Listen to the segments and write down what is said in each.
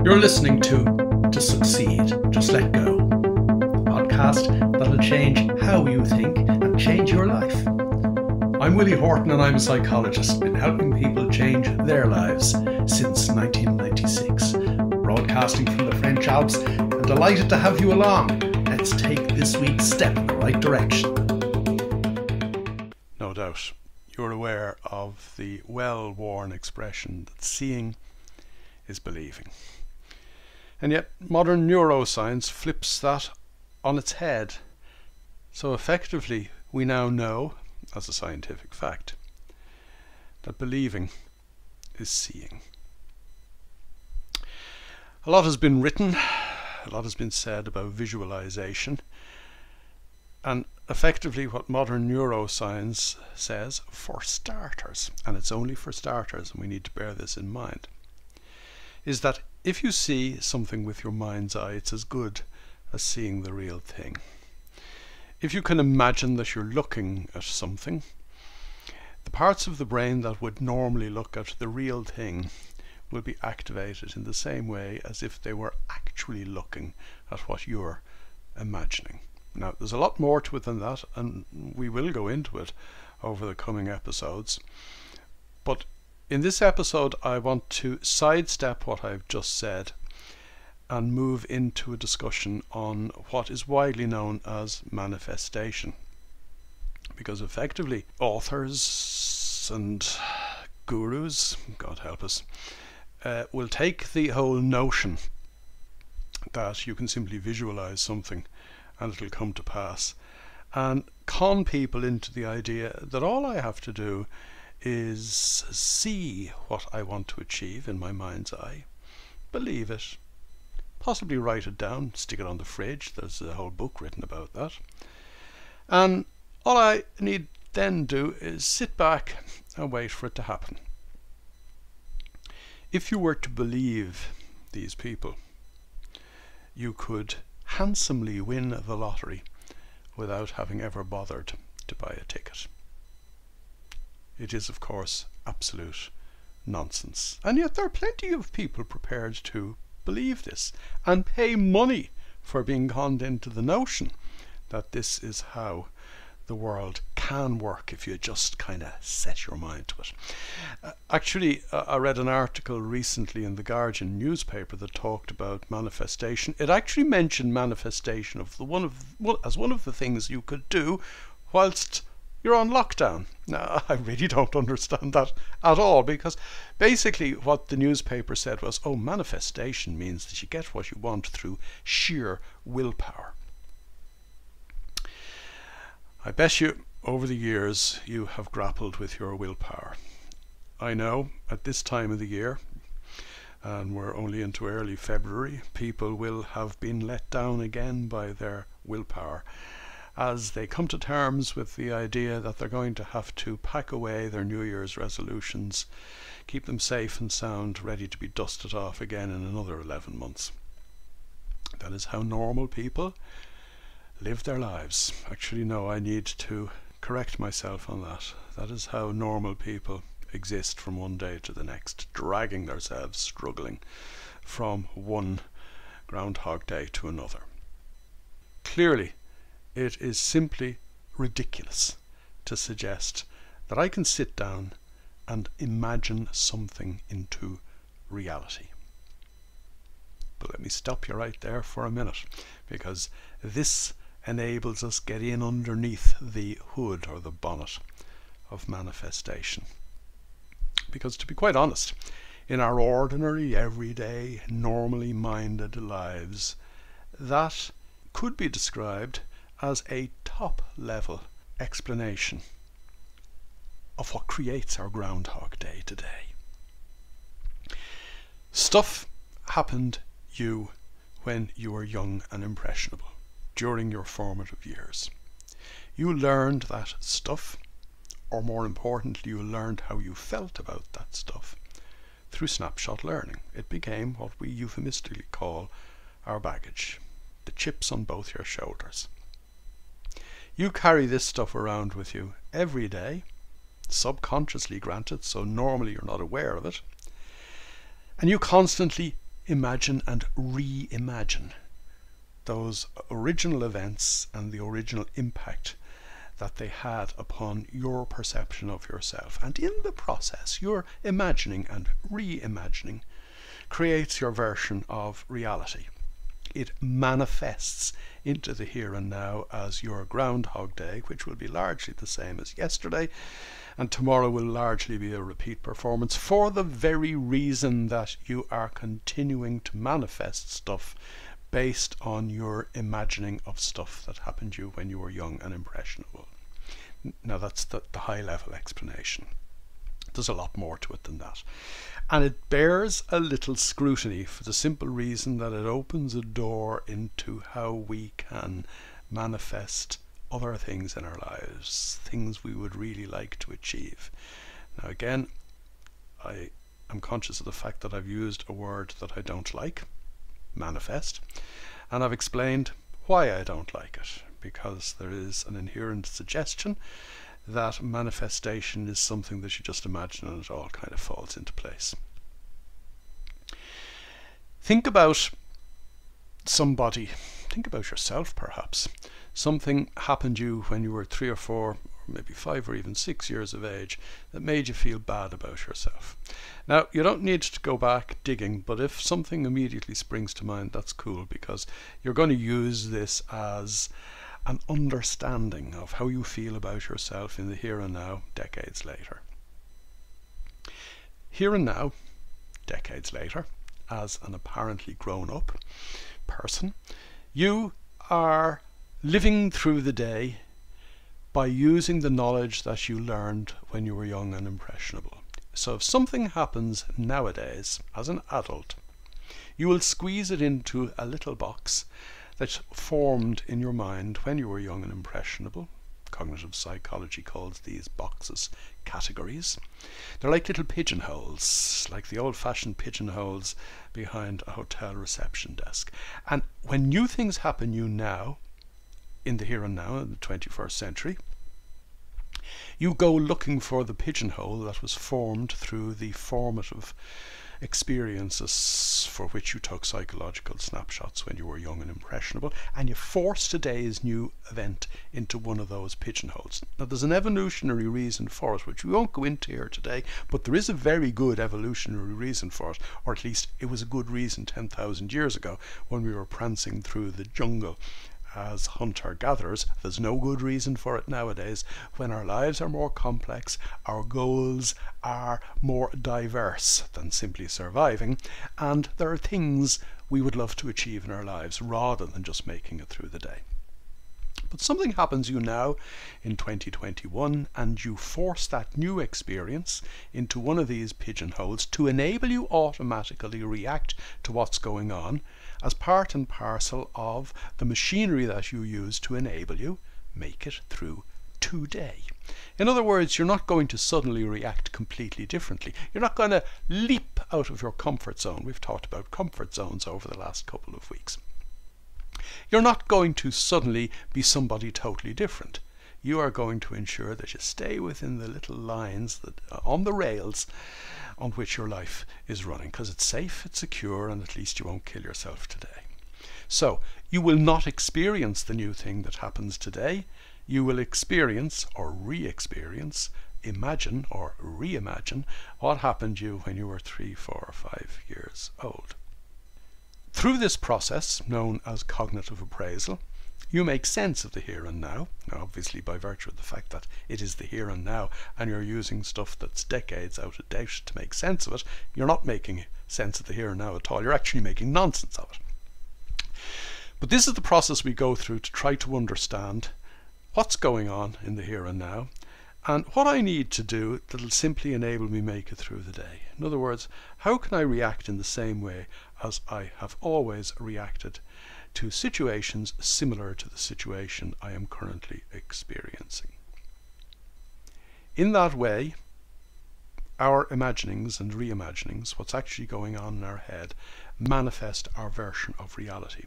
You're listening to Succeed, Just Let Go, the podcast that'll change how you think and change your life. I'm Willie Horton and I'm a psychologist, been helping people change their lives since 1996. Broadcasting from the French Alps and delighted to have you along. Let's take this week's step in the right direction. No doubt you're aware of the well-worn expression that seeing is believing. And yet modern neuroscience flips that on its head. So effectively we now know, as a scientific fact, that believing is seeing. A lot has been written, a lot has been said about visualization, and effectively what modern neuroscience says, for starters, and it's only for starters, and we need to bear this in mind, is that if you see something with your mind's eye, it's as good as seeing the real thing. If you can imagine that you're looking at something, the parts of the brain that would normally look at the real thing will be activated in the same way as if they were actually looking at what you're imagining. Now, there's a lot more to it than that, and we will go into it over the coming episodes. But in this episode, I want to sidestep what I've just said and move into a discussion on what is widely known as manifestation. Because effectively, authors and gurus, God help us, will take the whole notion that you can simply visualize something and it'll come to pass, and con people into the idea that all I have to do is see what I want to achieve in my mind's eye, believe it, possibly write it down, stick it on the fridge. There's a whole book written about that. And all I need then do is sit back and wait for it to happen. If you were to believe these people, you could handsomely win the lottery without having ever bothered to buy a ticket. It is, of course, absolute nonsense. And yet there are plenty of people prepared to believe this and pay money for being conned into the notion that this is how the world can work if you just kind of set your mind to it. Actually, I read an article recently in the Guardian newspaper that talked about manifestation. It actually mentioned manifestation as one of the things you could do whilst you're on lockdown. Now, I really don't understand that at all, because basically what the newspaper said was, oh, manifestation means that you get what you want through sheer willpower. I bet you over the years you have grappled with your willpower. I know at this time of the year, and we're only into early February, people will have been let down again by their willpower as they come to terms with the idea that they're going to have to pack away their New Year's resolutions, keep them safe and sound, ready to be dusted off again in another 11 months. That is how normal people live their lives. Actually, no, I need to correct myself on that. That is how normal people exist from one day to the next, dragging themselves, struggling from one Groundhog Day to another. Clearly, it is simply ridiculous to suggest that I can sit down and imagine something into reality. But let me stop you right there for a minute, because this enables us get in underneath the hood or the bonnet of manifestation. Because to be quite honest, in our ordinary, everyday, normally minded lives, that could be described as a top-level explanation of what creates our Groundhog Day today. Stuff happened you when you were young and impressionable, during your formative years. You learned that stuff, or more importantly, you learned how you felt about that stuff through snapshot learning. It became what we euphemistically call our baggage, the chips on both your shoulders. You carry this stuff around with you every day, subconsciously granted, so normally you're not aware of it, and you constantly imagine and reimagine those original events and the original impact that they had upon your perception of yourself. And in the process, your imagining and reimagining creates your version of reality. It manifests into the here and now as your Groundhog Day, which will be largely the same as yesterday, and tomorrow will largely be a repeat performance, for the very reason that you are continuing to manifest stuff based on your imagining of stuff that happened to you when you were young and impressionable. Now that's the high level explanation. There's a lot more to it than that. And it bears a little scrutiny for the simple reason that it opens a door into how we can manifest other things in our lives, things we would really like to achieve. Now again, I am conscious of the fact that I've used a word that I don't like, manifest, and I've explained why I don't like it, because there is an inherent suggestion that manifestation is something that you just imagine and it all kind of falls into place. Think about somebody, think about yourself perhaps. Something happened to you when you were 3 or 4, or maybe 5 or even 6 years of age that made you feel bad about yourself. Now, you don't need to go back digging, but if something immediately springs to mind, that's cool, because you're going to use this as an understanding of how you feel about yourself in the here and now, decades later. Here and now, decades later, as an apparently grown-up person, you are living through the day by using the knowledge that you learned when you were young and impressionable. So if something happens nowadays as an adult, you will squeeze it into a little box that's formed in your mind when you were young and impressionable. Cognitive psychology calls these boxes categories. They're like little pigeonholes, like the old-fashioned pigeonholes behind a hotel reception desk. And when new things happen you now, in the here and now, in the 21st century, you go looking for the pigeonhole that was formed through the formative experiences for which you took psychological snapshots when you were young and impressionable, and you force today's new event into one of those pigeonholes. Now there's an evolutionary reason for it, which we won't go into here today, but there is a very good evolutionary reason for it, or at least it was a good reason 10,000 years ago when we were prancing through the jungle as hunter-gatherers. There's no good reason for it nowadays when our lives are more complex, our goals are more diverse than simply surviving, and there are things we would love to achieve in our lives rather than just making it through the day. But something happens to you now in 2021 and you force that new experience into one of these pigeonholes to enable you automatically react to what's going on as part and parcel of the machinery that you use to enable you make it through today. In other words, you're not going to suddenly react completely differently. You're not going to leap out of your comfort zone. We've talked about comfort zones over the last couple of weeks. You're not going to suddenly be somebody totally different. You are going to ensure that you stay within the little lines that on the rails on which your life is running, because it's safe, it's secure, and at least you won't kill yourself today. So you will not experience the new thing that happens today. You will experience or re-experience, imagine or reimagine what happened to you when you were 3, 4, or 5 years old. Through this process, known as cognitive appraisal, you make sense of the here and now. Now, obviously, by virtue of the fact that it is the here and now, and you're using stuff that's decades out of date to make sense of it, you're not making sense of the here and now at all. You're actually making nonsense of it. But this is the process we go through to try to understand what's going on in the here and now, and what I need to do that'll simply enable me make it through the day. In other words, how can I react in the same way as I have always reacted to situations similar to the situation I am currently experiencing? In that way, our imaginings and reimaginings, what's actually going on in our head, manifest our version of reality.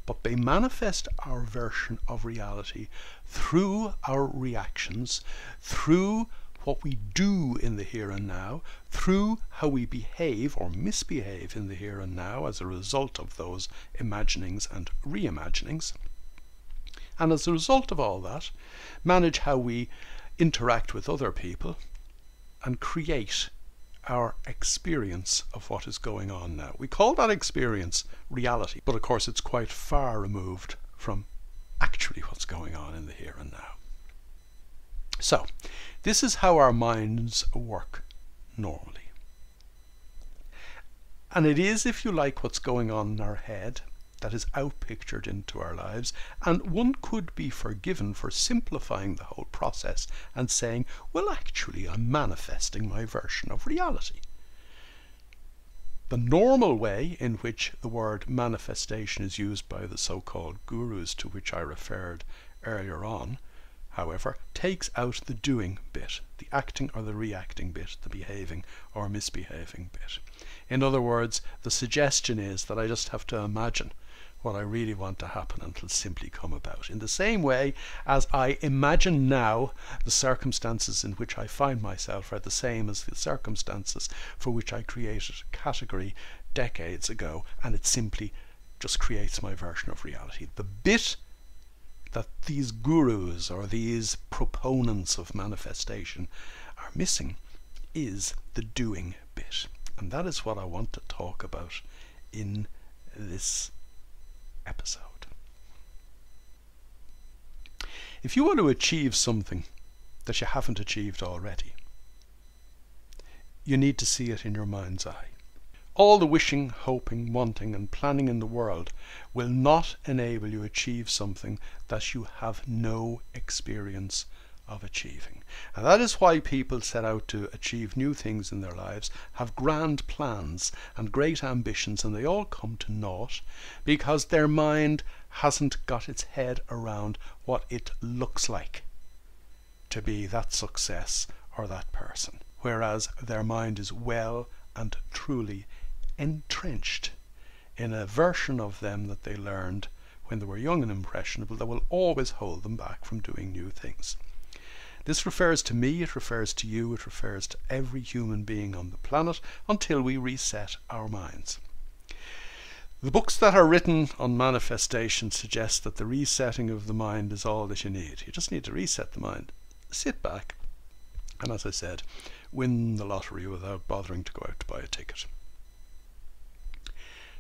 But they manifest our version of reality through our reactions, through what we do in the here and now through how we behave or misbehave in the here and now as a result of those imaginings and reimaginings. And as a result of all that, manage how we interact with other people and create our experience of what is going on now. We call that experience reality, but of course it's quite far removed from actually what's going on in the here and now. So, this is how our minds work normally. And it is, if you like, what's going on in our head that is outpictured into our lives, and one could be forgiven for simplifying the whole process and saying, well, actually I'm manifesting my version of reality. The normal way in which the word manifestation is used by the so-called gurus to which I referred earlier on, however, takes out the doing bit, the acting or the reacting bit, the behaving or misbehaving bit. In other words, the suggestion is that I just have to imagine what I really want to happen and it'll simply come about. In the same way as I imagine now the circumstances in which I find myself are the same as the circumstances for which I created a category decades ago, and it simply just creates my version of reality. The bit that these gurus or these proponents of manifestation are missing is the doing bit. And that is what I want to talk about in this episode. If you want to achieve something that you haven't achieved already, you need to see it in your mind's eye. All the wishing, hoping, wanting and planning in the world will not enable you achieve something that you have no experience of achieving. And that is why people set out to achieve new things in their lives, have grand plans and great ambitions, and they all come to naught because their mind hasn't got its head around what it looks like to be that success or that person. Whereas their mind is well and truly entrenched in a version of them that they learned when they were young and impressionable that will always hold them back from doing new things. This refers to me, it refers to you, it refers to every human being on the planet until we reset our minds. The books that are written on manifestation suggest that the resetting of the mind is all that you need. You just need to reset the mind, sit back, and as I said, win the lottery without bothering to go out to buy a ticket.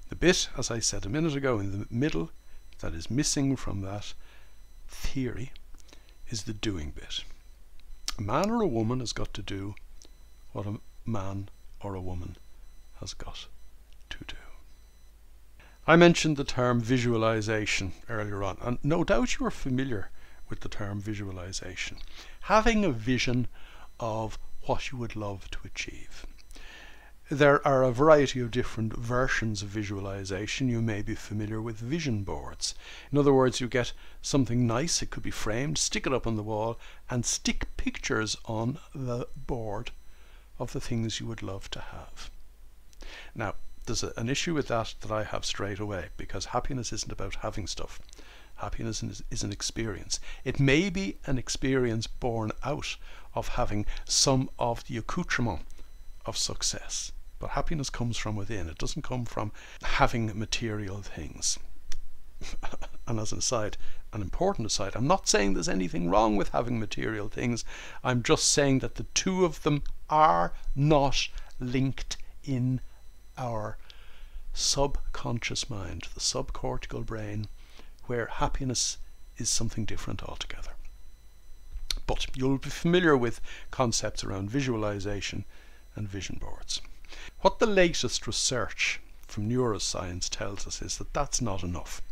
The bit, as I said a minute ago, in the middle that is missing from that theory is the doing bit. A man or a woman has got to do what a man or a woman has got to do. I mentioned the term visualization earlier on, and no doubt you are familiar with the term visualization. Having a vision of what you would love to achieve. There are a variety of different versions of visualization. You may be familiar with vision boards. In other words, you get something nice, it could be framed, stick it up on the wall and stick pictures on the board of the things you would love to have. Now, there's an issue with that I have straight away, because happiness isn't about having stuff. Happiness is an experience. It may be an experience born out of having some of the accoutrement of success. But happiness comes from within. It doesn't come from having material things. And as an aside, an important aside, I'm not saying there's anything wrong with having material things. I'm just saying that the two of them are not linked in our subconscious mind, the subcortical brain, where happiness is something different altogether. But you'll be familiar with concepts around visualization and vision boards. What the latest research from neuroscience tells us is that that's not enough.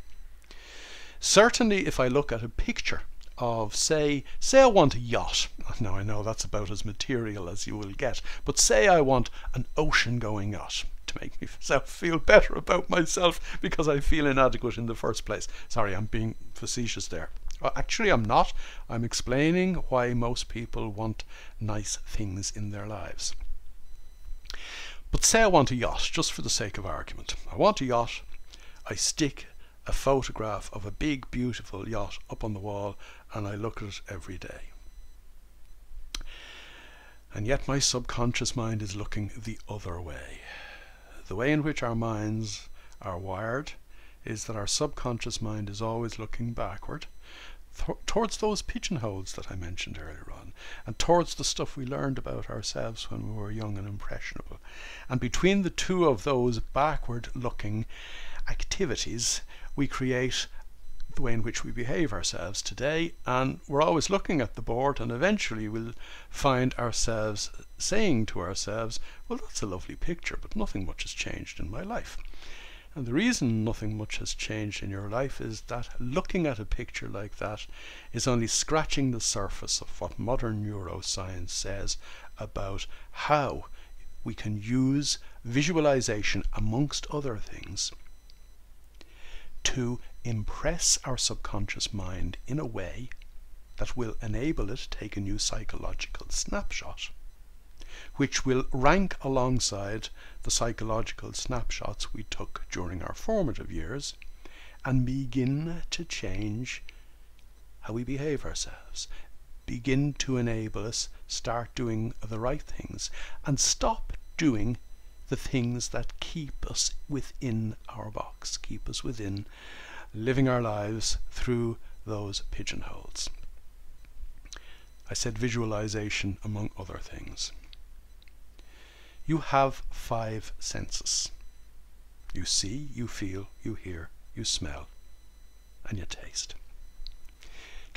Certainly if I look at a picture of, say I want a yacht. Now I know that's about as material as you will get, but say I want an ocean-going yacht to make myself feel better about myself because I feel inadequate in the first place. Sorry, I'm being facetious there. Well, actually I'm not. I'm explaining why most people want nice things in their lives. But say I want a yacht, just for the sake of argument. I want a yacht, I stick a photograph of a big beautiful yacht up on the wall and I look at it every day. And yet my subconscious mind is looking the other way. The way in which our minds are wired is that our subconscious mind is always looking backward towards those pigeonholes that I mentioned earlier on, and towards the stuff we learned about ourselves when we were young and impressionable. And between the two of those backward looking activities, we create the way in which we behave ourselves today, and we're always looking at the board, and eventually we'll find ourselves saying to ourselves, well, that's a lovely picture, but nothing much has changed in my life. And the reason nothing much has changed in your life is that looking at a picture like that is only scratching the surface of what modern neuroscience says about how we can use visualization, amongst other things, to impress our subconscious mind in a way that will enable it to take a new psychological snapshot, which will rank alongside the psychological snapshots we took during our formative years and begin to change how we behave ourselves, begin to enable us start doing the right things and stop doing the things that keep us within our box, keep us within living our lives through those pigeonholes. I said visualization among other things. You have 5 senses. You see, you feel, you hear, you smell, and you taste.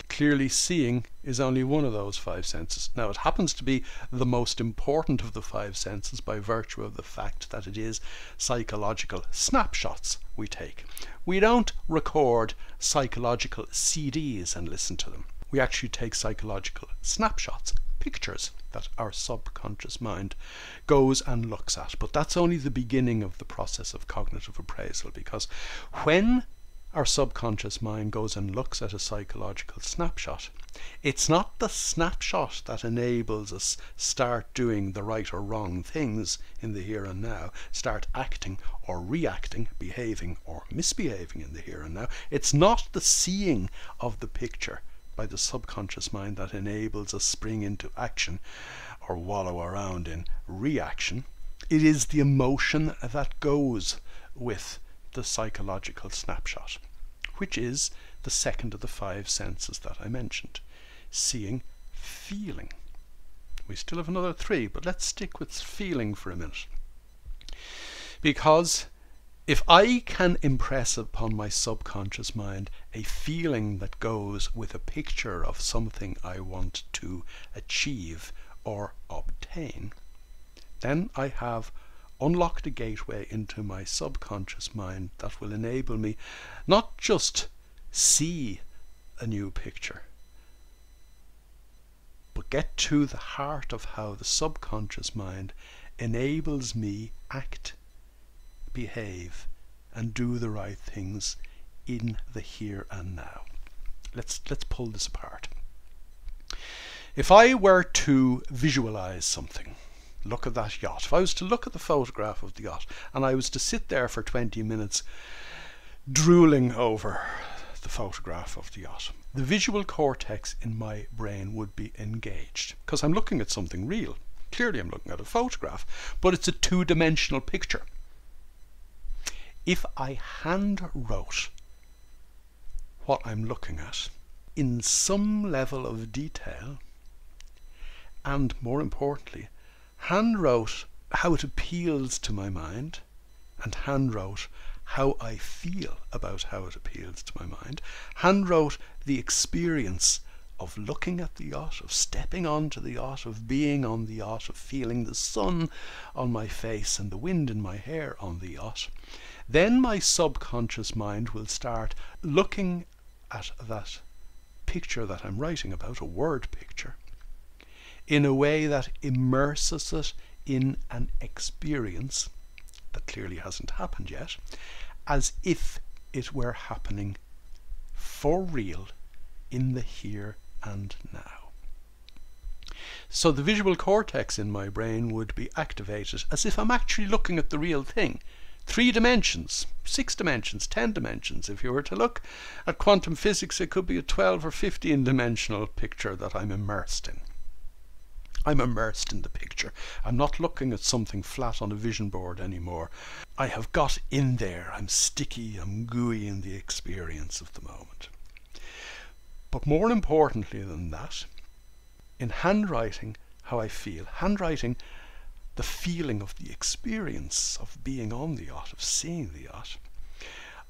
Clearly, seeing is only one of those 5 senses. Now, it happens to be the most important of the 5 senses by virtue of the fact that it is psychological snapshots we take. We don't record psychological CDs and listen to them. We actually take psychological snapshots, pictures that our subconscious mind goes and looks at. But that's only the beginning of the process of cognitive appraisal, because when our subconscious mind goes and looks at a psychological snapshot, it's not the snapshot that enables us start doing the right or wrong things in the here and now, start acting or reacting, behaving or misbehaving in the here and now. It's not the seeing of the picture by the subconscious mind that enables us spring into action or wallow around in reaction. It is the emotion that goes with the psychological snapshot, which is the second of the 5 senses that I mentioned: seeing, feeling. We still have another 3, but let's stick with feeling for a minute, because if I can impress upon my subconscious mind a feeling that goes with a picture of something I want to achieve or obtain, then I have unlocked a gateway into my subconscious mind that will enable me not just see a new picture, but get to the heart of how the subconscious mind enables me act, behave and do the right things in the here and now. Let's pull this apart. If I were to visualize something, look at that yacht. If I was to look at the photograph of the yacht and I was to sit there for 20 minutes drooling over the photograph of the yacht, the visual cortex in my brain would be engaged because I'm looking at something real. Clearly I'm looking at a photograph, but it's a 2-dimensional picture. If I hand wrote what I'm looking at in some level of detail, and more importantly, hand wrote how it appeals to my mind, and hand wrote how I feel about how it appeals to my mind, hand wrote the experience of looking at the yacht, of stepping onto the yacht, of being on the yacht, of feeling the sun on my face and the wind in my hair on the yacht, then my subconscious mind will start looking at that picture that I'm writing about, a word picture, in a way that immerses it in an experience that clearly hasn't happened yet, as if it were happening for real in the here and now. So the visual cortex in my brain would be activated as if I'm actually looking at the real thing. 3 dimensions, 6 dimensions, 10 dimensions. If you were to look at quantum physics, it could be a 12 or 15 dimensional picture that I'm immersed in. I'm immersed in the picture. I'm not looking at something flat on a vision board anymore. I have got in there. I'm sticky, I'm gooey in the experience of the moment. But more importantly than that, in handwriting how I feel, handwriting the feeling of the experience of being on the yacht, of seeing the yacht,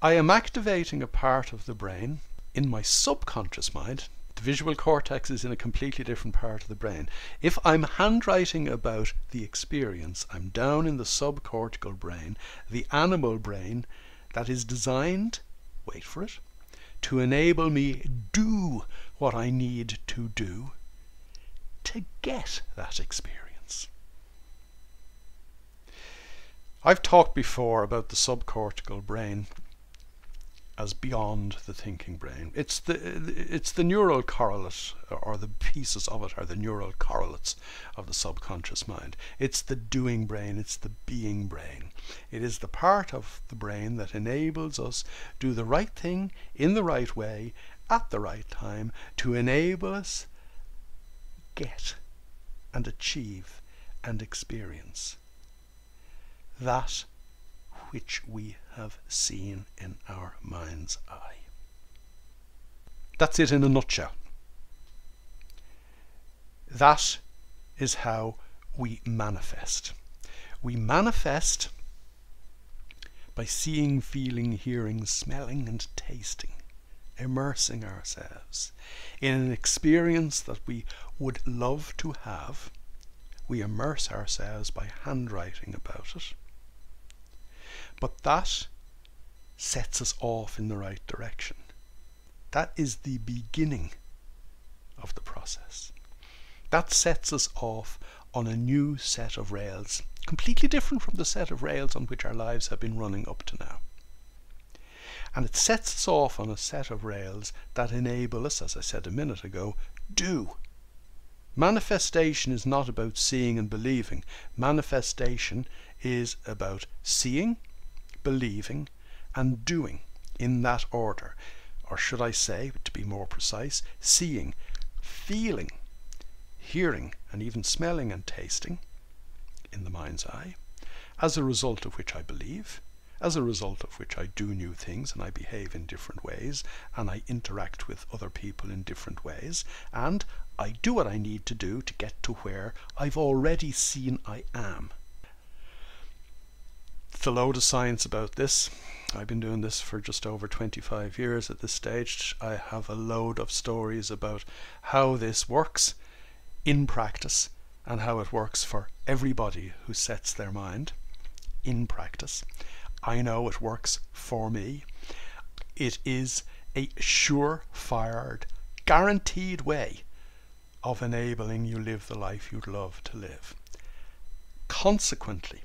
I am activating a part of the brain in my subconscious mind. The visual cortex is in a completely different part of the brain. If I'm handwriting about the experience, I'm down in the subcortical brain, the animal brain that is designed, wait for it, to enable me do what I need to do to get that experience. I've talked before about the subcortical brain as beyond the thinking brain. It's the neural correlate, or the pieces of it are the neural correlates of the subconscious mind. It's the doing brain, it's the being brain. It is the part of the brain that enables us do the right thing in the right way at the right time to enable us get and achieve and experience that which we have seen in our mind's eye. That's it in a nutshell. That is how we manifest. We manifest by seeing, feeling, hearing, smelling and tasting, immersing ourselves in an experience that we would love to have. We immerse ourselves by handwriting about it. But that sets us off in the right direction. That is the beginning of the process. That sets us off on a new set of rails, completely different from the set of rails on which our lives have been running up to now. And it sets us off on a set of rails that enable us, as I said a minute ago, do. Manifestation is not about seeing and believing. Manifestation is about seeing, believing and doing in that order. Or should I say, to be more precise, seeing, feeling, hearing and even smelling and tasting in the mind's eye, as a result of which I believe, as a result of which I do new things and I behave in different ways and I interact with other people in different ways and I do what I need to do to get to where I've already seen I am. There's a load of science about this. I've been doing this for just over 25 years at this stage. I have a load of stories about how this works in practice and how it works for everybody who sets their mind in practice. I know it works for me. It is a sure-fired, guaranteed way of enabling you live the life you'd love to live. Consequently,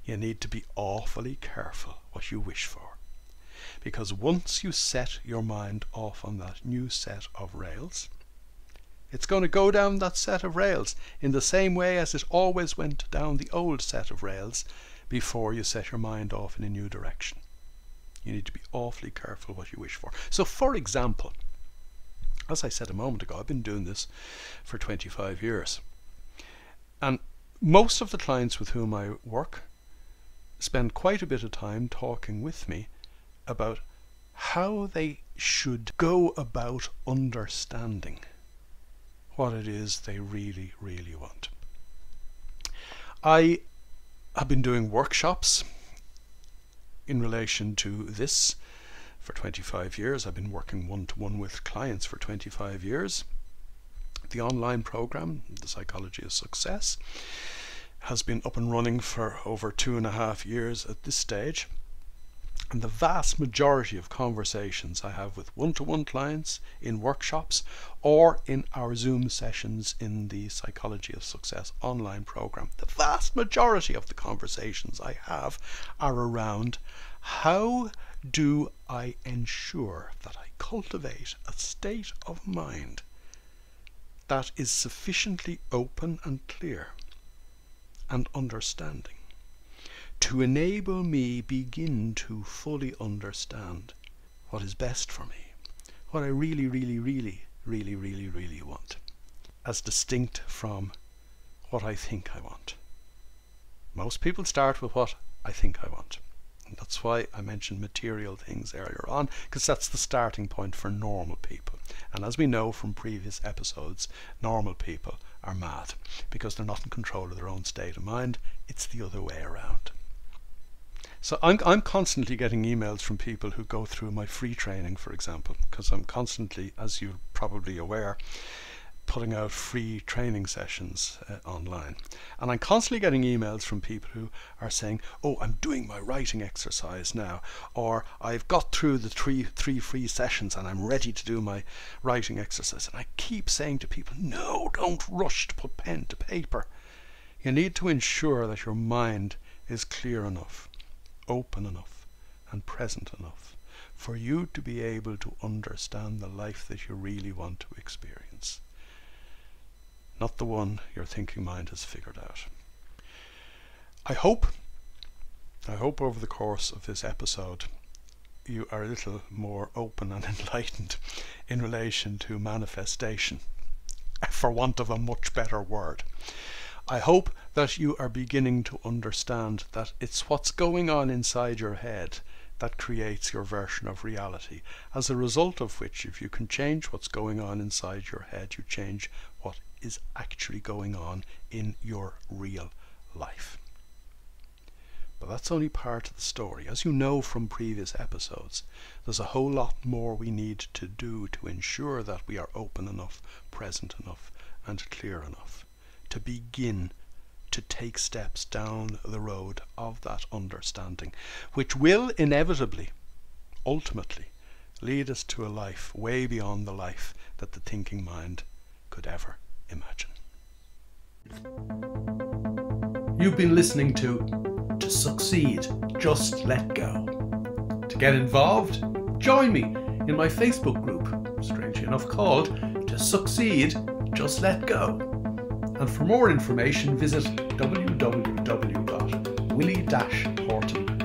you need to be awfully careful what you wish for. Because once you set your mind off on that new set of rails, it's going to go down that set of rails in the same way as it always went down the old set of rails before you set your mind off in a new direction. You need to be awfully careful what you wish for. So for example, as I said a moment ago, I've been doing this for 25 years. And most of the clients with whom I work spend quite a bit of time talking with me about how they should go about understanding what it is they really, really want. I have been doing workshops in relation to this for 25 years. I've been working one-to-one with clients for 25 years. The online program, The Psychology of Success, has been up and running for over 2.5 years at this stage. And the vast majority of conversations I have with one-to-one clients in workshops or in our Zoom sessions in the Psychology of Success online program, the vast majority of the conversations I have are around how do I ensure that I cultivate a state of mind that is sufficiently open and clear and understanding to enable me begin to fully understand what is best for me, what I really want. as distinct from what I think I want. Most people start with what I think I want. And that's why I mentioned material things earlier on, because that's the starting point for normal people. And as we know from previous episodes, normal people are mad because they're not in control of their own state of mind. It's the other way around. So I'm constantly getting emails from people who go through my free training, for example, because I'm constantly, as you're probably aware, putting out free training sessions online. And I'm constantly getting emails from people who are saying, oh, I'm doing my writing exercise now, or I've got through the three free sessions and I'm ready to do my writing exercise. And I keep saying to people, no, don't rush to put pen to paper. You need to ensure that your mind is clear enough, open enough, and present enough for you to be able to understand the life that you really want to experience. Not the one your thinking mind has figured out. I hope over the course of this episode you are a little more open and enlightened in relation to manifestation, for want of a much better word. I hope that you are beginning to understand that it's what's going on inside your head that creates your version of reality, as a result of which, if you can change what's going on inside your head, you change what is actually going on in your real life. But that's only part of the story. As you know from previous episodes, there's a whole lot more we need to do to ensure that we are open enough, present enough, and clear enough to begin to take steps down the road of that understanding, which will inevitably, ultimately, lead us to a life way beyond the life that the thinking mind could ever imagine. You've been listening to Succeed, Just Let Go. To get involved, join me in my Facebook group, strangely enough called To Succeed, Just Let Go. And for more information, visit www.willie-horton.com.